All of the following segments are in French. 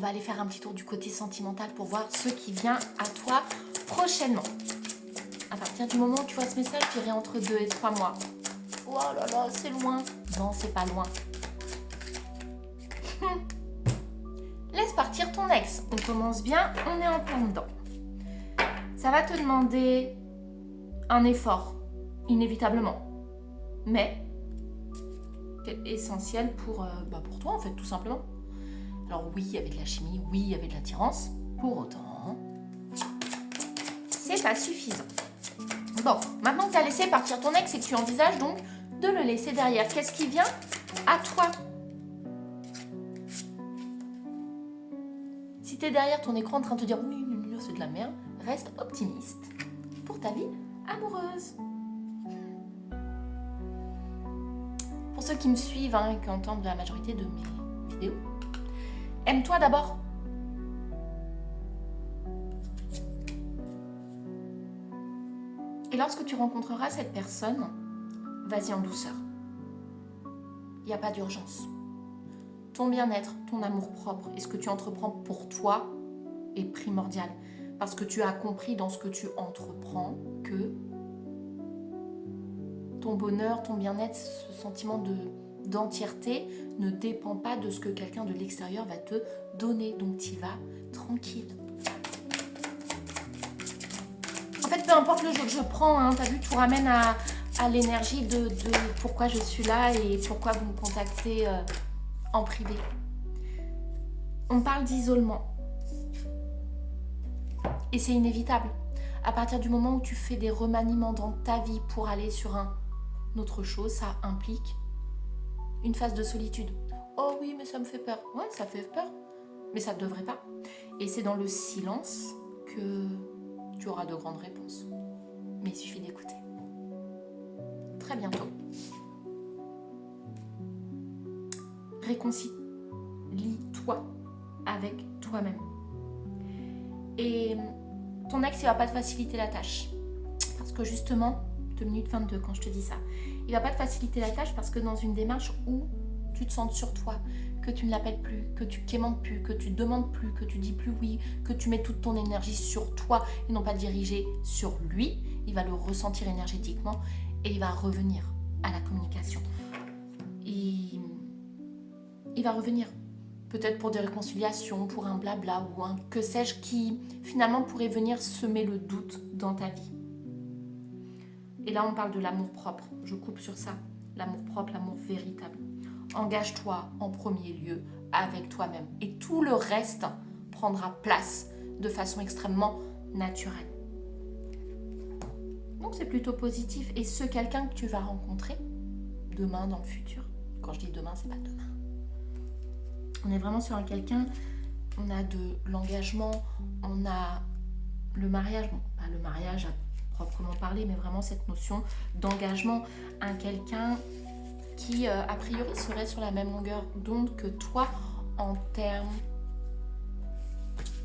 va aller faire un petit tour du côté sentimental pour voir ce qui vient à toi prochainement. À partir du moment où tu vois ce message, je dirais entre 2 et 3 mois. Oh là là, c'est loin. Non, c'est pas loin. Laisse partir ton ex. On commence bien, on est en plein dedans. Ça va te demander un effort, inévitablement. Mais c'est essentiel pour toi, en fait, tout simplement. Alors oui, il y avait de la chimie, oui, il y avait de l'attirance. Pour autant, c'est pas suffisant. Bon, maintenant que tu as laissé partir ton ex et que tu envisages donc de le laisser derrière, qu'est-ce qui vient à toi? Si tu es derrière ton écran en train de te dire « Oui, c'est de la merde », reste optimiste pour ta vie amoureuse. Pour ceux qui me suivent et qui entendent la majorité de mes vidéos, aime-toi d'abord. Et lorsque tu rencontreras cette personne, vas-y en douceur. Il n'y a pas d'urgence. Ton bien-être, ton amour-propre et ce que tu entreprends pour toi est primordial. Parce que tu as compris dans ce que tu entreprends que ton bonheur, ton bien-être, ce sentiment d'entièreté ne dépend pas de ce que quelqu'un de l'extérieur va te donner. Donc tu y vas tranquille. En fait, peu importe le jeu que je prends, tu as vu, tout ramène à l'énergie de pourquoi je suis là et pourquoi vous me contactez en privé. On parle d'isolement. Et c'est inévitable. À partir du moment où tu fais des remaniements dans ta vie pour aller sur une autre chose, ça implique une phase de solitude. Oh oui, mais ça me fait peur. Ouais, ça fait peur. Mais ça ne devrait pas. Et c'est dans le silence que tu auras de grandes réponses. Mais il suffit d'écouter. Très bientôt. Réconcilie-toi avec toi-même. Et ton ex, il va pas te faciliter la tâche. Parce que justement, 2 minutes 22 quand je te dis ça, il va pas te faciliter la tâche parce que dans une démarche où tu te sens sur toi, que tu ne l'appelles plus, que tu quémandes plus, que tu demandes plus, que tu dis plus oui, que tu mets toute ton énergie sur toi et non pas dirigée sur lui, il va le ressentir énergétiquement et il va revenir à la communication. Il va revenir. Peut-être pour des réconciliations, pour un blabla ou un que sais-je qui finalement pourrait venir semer le doute dans ta vie. Et là, on parle de l'amour propre. Je coupe sur ça. L'amour propre, l'amour véritable. Engage-toi en premier lieu avec toi-même. Et tout le reste prendra place de façon extrêmement naturelle. Donc, c'est plutôt positif. Et ce quelqu'un que tu vas rencontrer demain, dans le futur. Quand je dis demain, c'est pas demain. On est vraiment sur un quelqu'un, on a de l'engagement, on a le mariage, bon, pas le mariage à proprement parler, mais vraiment cette notion d'engagement, un quelqu'un qui, a priori, serait sur la même longueur d'onde que toi en termes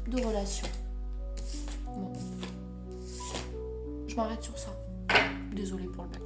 de relation. Bon. Je m'arrête sur ça. Désolée pour le bac.